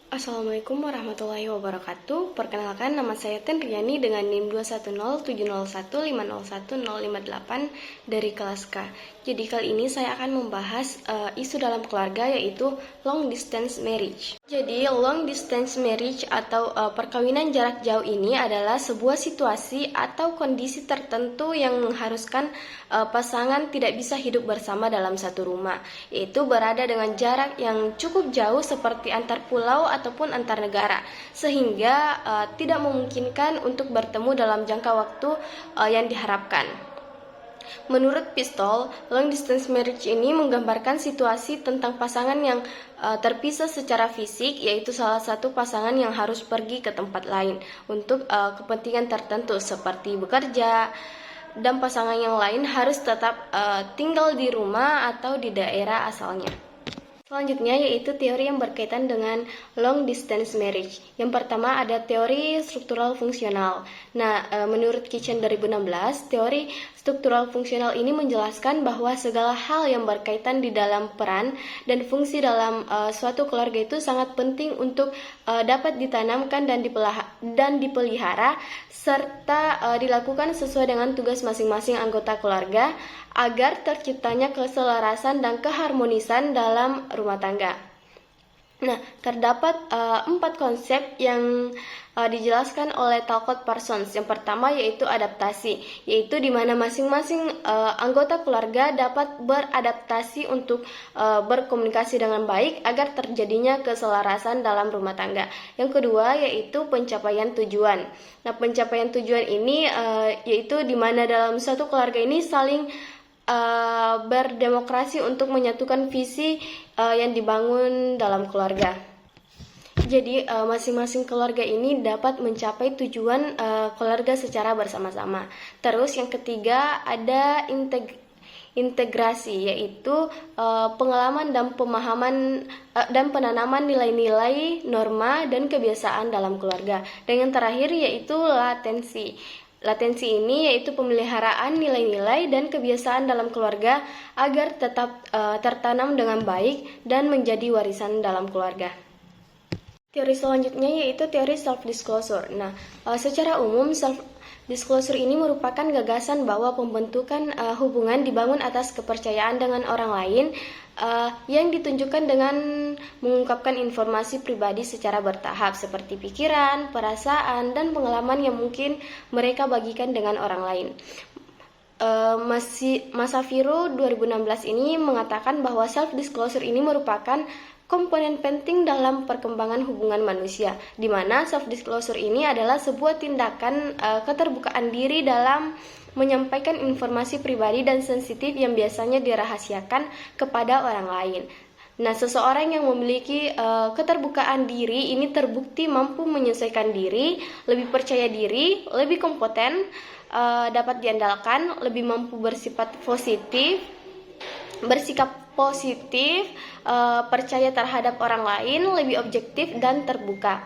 Assalamualaikum warahmatullahi wabarakatuh. Perkenalkan, nama saya Tenriani dengan NIM 2107015010558 dari kelas K. Jadi kali ini saya akan membahas isu dalam keluarga, yaitu long distance marriage. Jadi long distance marriage atau perkawinan jarak jauh ini adalah sebuah situasi atau kondisi tertentu yang mengharuskan pasangan tidak bisa hidup bersama dalam satu rumah, yaitu berada dengan jarak yang cukup jauh seperti antar pulau ataupun antar negara, sehingga tidak memungkinkan untuk bertemu dalam jangka waktu yang diharapkan. Menurut Pistol, long distance marriage ini menggambarkan situasi tentang pasangan yang terpisah secara fisik, yaitu salah satu pasangan yang harus pergi ke tempat lain untuk kepentingan tertentu seperti bekerja, dan pasangan yang lain harus tetap tinggal di rumah atau di daerah asalnya. Selanjutnya yaitu teori yang berkaitan dengan long distance marriage. Yang pertama ada teori struktural fungsional. Nah, menurut Kitchen 2016, teori struktural fungsional ini menjelaskan bahwa segala hal yang berkaitan di dalam peran dan fungsi dalam suatu keluarga itu sangat penting untuk dapat ditanamkan dan dipelihara serta dilakukan sesuai dengan tugas masing-masing anggota keluarga agar terciptanya keselarasan dan keharmonisan dalam rumah tangga. Nah, terdapat 4 konsep yang dijelaskan oleh Talcott Parsons. Yang pertama yaitu adaptasi, yaitu di mana masing-masing anggota keluarga dapat beradaptasi untuk berkomunikasi dengan baik agar terjadinya keselarasan dalam rumah tangga. Yang kedua yaitu pencapaian tujuan. Nah, pencapaian tujuan ini yaitu di mana dalam satu keluarga ini saling berdemokrasi untuk menyatukan visi yang dibangun dalam keluarga. Jadi masing-masing keluarga ini dapat mencapai tujuan keluarga secara bersama-sama. Terus yang ketiga ada integrasi, yaitu pengalaman dan pemahaman dan penanaman nilai-nilai, norma, dan kebiasaan dalam keluarga. Dan yang terakhir yaitu latensi. Latensi ini yaitu pemeliharaan nilai-nilai dan kebiasaan dalam keluarga agar tetap tertanam dengan baik dan menjadi warisan dalam keluarga. Teori selanjutnya yaitu teori self-disclosure. Nah, secara umum self-disclosure ini merupakan gagasan bahwa pembentukan hubungan dibangun atas kepercayaan dengan orang lain yang ditunjukkan dengan mengungkapkan informasi pribadi secara bertahap seperti pikiran, perasaan, dan pengalaman yang mungkin mereka bagikan dengan orang lain. Masafiro 2016 ini mengatakan bahwa self-disclosure ini merupakan komponen penting dalam perkembangan hubungan manusia, di mana self-disclosure ini adalah sebuah tindakan keterbukaan diri dalam menyampaikan informasi pribadi dan sensitif yang biasanya dirahasiakan kepada orang lain. Nah, seseorang yang memiliki keterbukaan diri ini terbukti mampu menyesuaikan diri, lebih percaya diri, lebih kompeten, dapat diandalkan, lebih mampu bersikap positif, percaya terhadap orang lain, lebih objektif dan terbuka.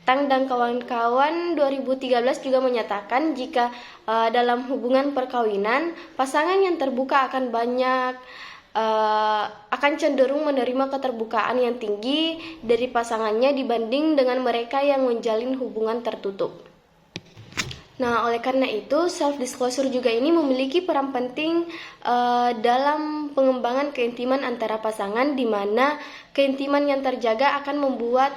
Tang dan kawan-kawan 2013 juga menyatakan jika dalam hubungan perkawinan, pasangan yang terbuka akan cenderung menerima keterbukaan yang tinggi dari pasangannya dibanding dengan mereka yang menjalin hubungan tertutup. Nah, oleh karena itu, self-disclosure juga ini memiliki peran penting dalam pengembangan keintiman antara pasangan, di mana keintiman yang terjaga akan membuat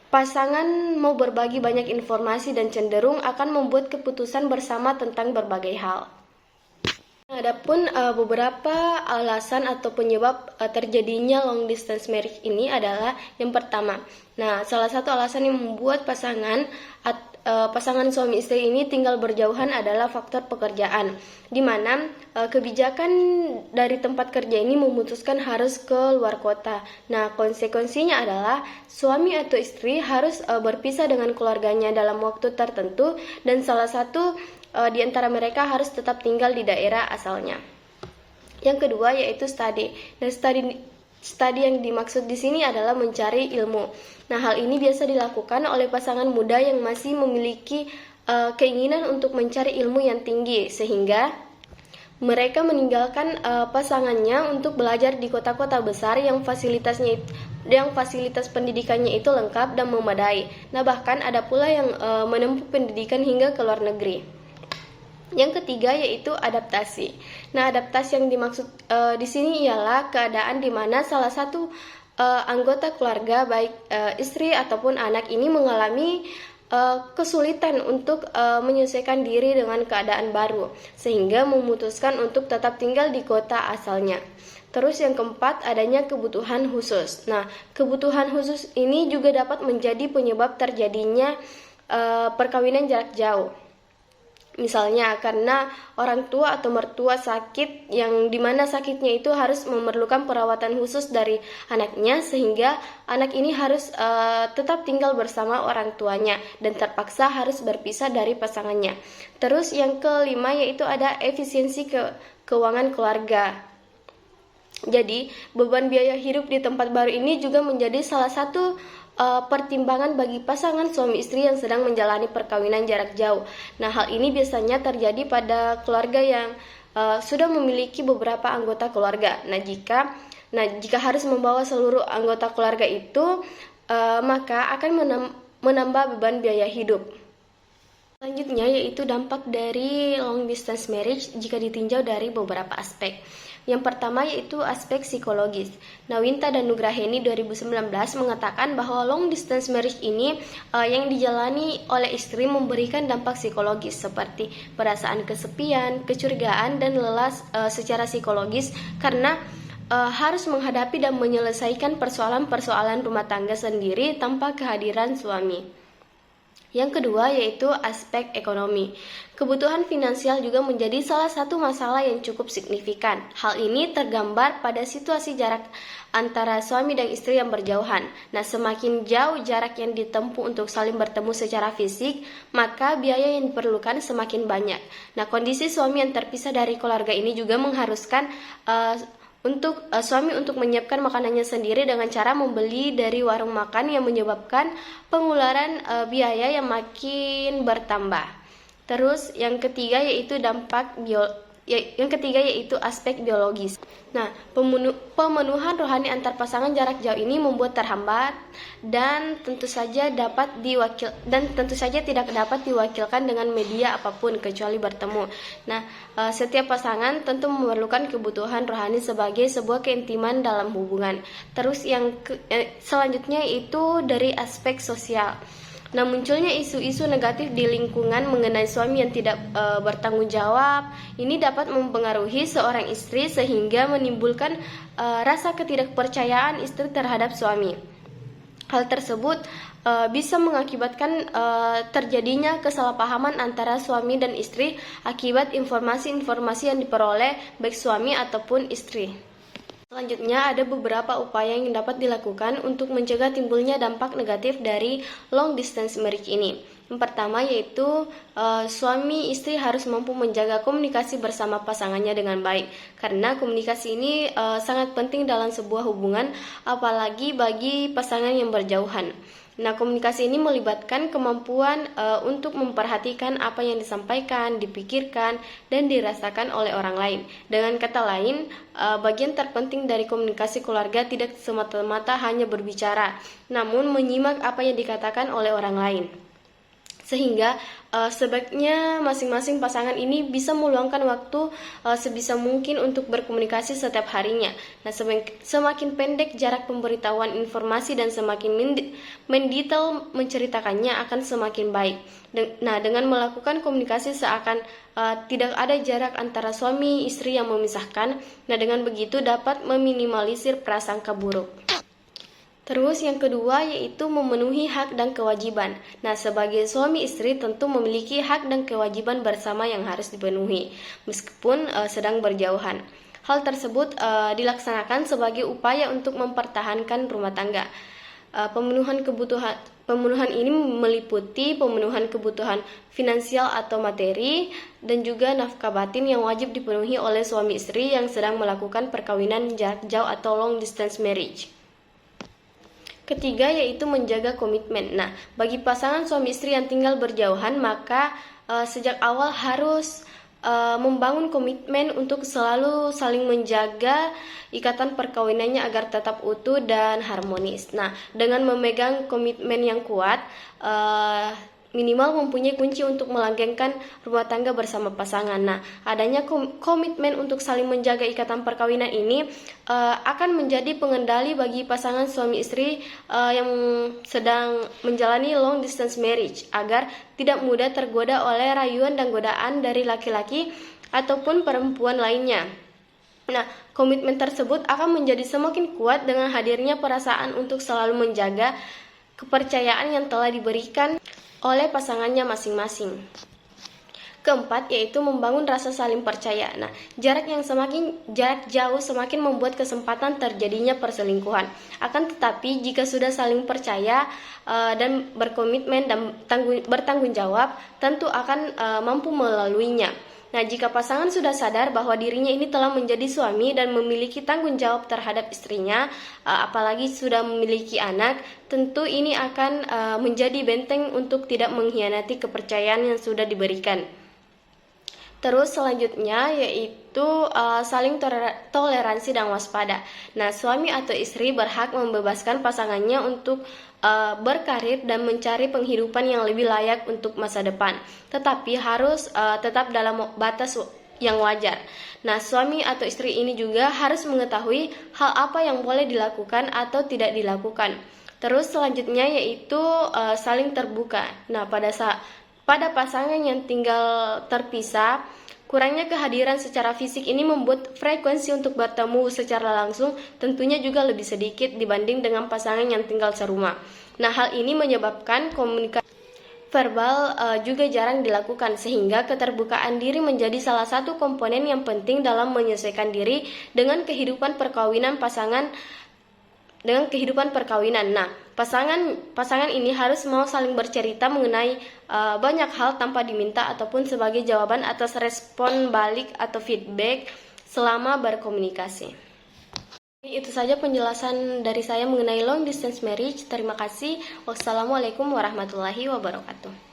pasangan mau berbagi banyak informasi dan cenderung akan membuat keputusan bersama tentang berbagai hal. Adapun beberapa alasan atau penyebab terjadinya long distance marriage ini adalah yang pertama. Nah, salah satu alasan yang membuat pasangan suami istri ini tinggal berjauhan adalah faktor pekerjaan, di mana kebijakan dari tempat kerja ini memutuskan harus ke luar kota. Nah, konsekuensinya adalah suami atau istri harus berpisah dengan keluarganya dalam waktu tertentu, dan salah satu di antara mereka harus tetap tinggal di daerah asalnya. Yang kedua yaitu study. Dan study yang dimaksud di sini adalah mencari ilmu. Nah, hal ini biasa dilakukan oleh pasangan muda yang masih memiliki keinginan untuk mencari ilmu yang tinggi, sehingga mereka meninggalkan pasangannya untuk belajar di kota-kota besar yang yang fasilitas pendidikannya itu lengkap dan memadai. Nah, bahkan ada pula yang menempuh pendidikan hingga ke luar negeri. Yang ketiga yaitu adaptasi. Nah, adaptasi yang dimaksud di sini ialah keadaan di mana salah satu anggota keluarga, baik istri ataupun anak ini mengalami kesulitan untuk menyesuaikan diri dengan keadaan baru, sehingga memutuskan untuk tetap tinggal di kota asalnya. Terus yang keempat, adanya kebutuhan khusus. Nah, kebutuhan khusus ini juga dapat menjadi penyebab terjadinya perkawinan jarak jauh. Misalnya karena orang tua atau mertua sakit, yang dimana sakitnya itu harus memerlukan perawatan khusus dari anaknya, sehingga anak ini harus tetap tinggal bersama orang tuanya dan terpaksa harus berpisah dari pasangannya. Terus yang kelima yaitu ada efisiensi keuangan keluarga. Jadi, beban biaya hidup di tempat baru ini juga menjadi salah satu pertimbangan bagi pasangan suami istri yang sedang menjalani perkawinan jarak jauh. Nah, hal ini biasanya terjadi pada keluarga yang sudah memiliki beberapa anggota keluarga. Nah, jika harus membawa seluruh anggota keluarga itu, maka akan menambah beban biaya hidup. Selanjutnya yaitu dampak dari long distance marriage jika ditinjau dari beberapa aspek. Yang pertama yaitu aspek psikologis. Nawinta dan Nugraheni 2019 mengatakan bahwa long distance marriage ini yang dijalani oleh istri memberikan dampak psikologis seperti perasaan kesepian, kecurigaan, dan lelah secara psikologis karena harus menghadapi dan menyelesaikan persoalan-persoalan rumah tangga sendiri tanpa kehadiran suami. Yang kedua yaitu aspek ekonomi. Kebutuhan finansial juga menjadi salah satu masalah yang cukup signifikan. Hal ini tergambar pada situasi jarak antara suami dan istri yang berjauhan. Nah, semakin jauh jarak yang ditempuh untuk saling bertemu secara fisik, maka biaya yang diperlukan semakin banyak. Nah, kondisi suami yang terpisah dari keluarga ini juga mengharuskan suami untuk menyiapkan makanannya sendiri dengan cara membeli dari warung makan, yang menyebabkan pengeluaran biaya yang makin bertambah. Terus yang ketiga yaitu aspek biologis. Nah, pemenuhan rohani antar pasangan jarak jauh ini membuat terhambat dan tentu saja tidak dapat diwakilkan dengan media apapun kecuali bertemu. Nah, setiap pasangan tentu memerlukan kebutuhan rohani sebagai sebuah keintiman dalam hubungan. Terus yang selanjutnya itu dari aspek sosial. Nah, munculnya isu-isu negatif di lingkungan mengenai suami yang tidak bertanggung jawab ini dapat mempengaruhi seorang istri sehingga menimbulkan rasa ketidakpercayaan istri terhadap suami. Hal tersebut bisa mengakibatkan terjadinya kesalahpahaman antara suami dan istri akibat informasi-informasi yang diperoleh baik suami ataupun istri. Selanjutnya, ada beberapa upaya yang dapat dilakukan untuk mencegah timbulnya dampak negatif dari long distance marriage ini. Yang pertama yaitu suami istri harus mampu menjaga komunikasi bersama pasangannya dengan baik, karena komunikasi ini sangat penting dalam sebuah hubungan, apalagi bagi pasangan yang berjauhan. Nah, komunikasi ini melibatkan kemampuan untuk memperhatikan apa yang disampaikan, dipikirkan, dan dirasakan oleh orang lain. Dengan kata lain, bagian terpenting dari komunikasi keluarga tidak semata-mata hanya berbicara, namun menyimak apa yang dikatakan oleh orang lain. Sehingga sebaiknya masing-masing pasangan ini bisa meluangkan waktu sebisa mungkin untuk berkomunikasi setiap harinya. Nah, semakin pendek jarak pemberitahuan informasi dan semakin mendetail menceritakannya akan semakin baik. Nah, dengan melakukan komunikasi seakan tidak ada jarak antara suami istri yang memisahkan. Nah, dengan begitu dapat meminimalisir prasangka buruk. Terus yang kedua yaitu memenuhi hak dan kewajiban. Nah, sebagai suami istri tentu memiliki hak dan kewajiban bersama yang harus dipenuhi meskipun sedang berjauhan. Hal tersebut dilaksanakan sebagai upaya untuk mempertahankan rumah tangga. Pemenuhan ini meliputi pemenuhan kebutuhan finansial atau materi dan juga nafkah batin yang wajib dipenuhi oleh suami istri yang sedang melakukan perkawinan jarak jauh atau long distance marriage. Ketiga yaitu menjaga komitmen. Nah, bagi pasangan suami istri yang tinggal berjauhan, maka sejak awal harus membangun komitmen untuk selalu saling menjaga ikatan perkawinannya agar tetap utuh dan harmonis. Nah, dengan memegang komitmen yang kuat, minimal mempunyai kunci untuk melanggengkan rumah tangga bersama pasangan. Nah, adanya komitmen untuk saling menjaga ikatan perkawinan ini akan menjadi pengendali bagi pasangan suami istri yang sedang menjalani long distance marriage agar tidak mudah tergoda oleh rayuan dan godaan dari laki-laki ataupun perempuan lainnya. Nah, komitmen tersebut akan menjadi semakin kuat dengan hadirnya perasaan untuk selalu menjaga kepercayaan yang telah diberikan oleh pasangannya masing-masing. Keempat, yaitu membangun rasa saling percaya. Nah, jarak jauh semakin membuat kesempatan terjadinya perselingkuhan. Akan tetapi, jika sudah saling percaya dan berkomitmen dan bertanggung jawab, tentu akan mampu melaluinya. Nah, jika pasangan sudah sadar bahwa dirinya ini telah menjadi suami dan memiliki tanggung jawab terhadap istrinya, apalagi sudah memiliki anak, tentu ini akan menjadi benteng untuk tidak mengkhianati kepercayaan yang sudah diberikan. Terus selanjutnya yaitu saling toleransi dan waspada. Nah, suami atau istri berhak membebaskan pasangannya untuk berkarir dan mencari penghidupan yang lebih layak untuk masa depan. Tetapi harus tetap dalam batas yang wajar. Nah, suami atau istri ini juga harus mengetahui hal apa yang boleh dilakukan atau tidak dilakukan. Terus selanjutnya yaitu saling terbuka. Nah, pada pasangan yang tinggal terpisah, kurangnya kehadiran secara fisik ini membuat frekuensi untuk bertemu secara langsung tentunya juga lebih sedikit dibanding dengan pasangan yang tinggal serumah. Nah, hal ini menyebabkan komunikasi verbal juga jarang dilakukan, sehingga keterbukaan diri menjadi salah satu komponen yang penting dalam menyesuaikan diri dengan kehidupan perkawinan Nah, pasangan ini harus mau saling bercerita mengenai banyak hal tanpa diminta ataupun sebagai jawaban atas respon balik atau feedback selama berkomunikasi. Itu saja penjelasan dari saya mengenai long distance marriage. Terima kasih. Wassalamualaikum warahmatullahi wabarakatuh.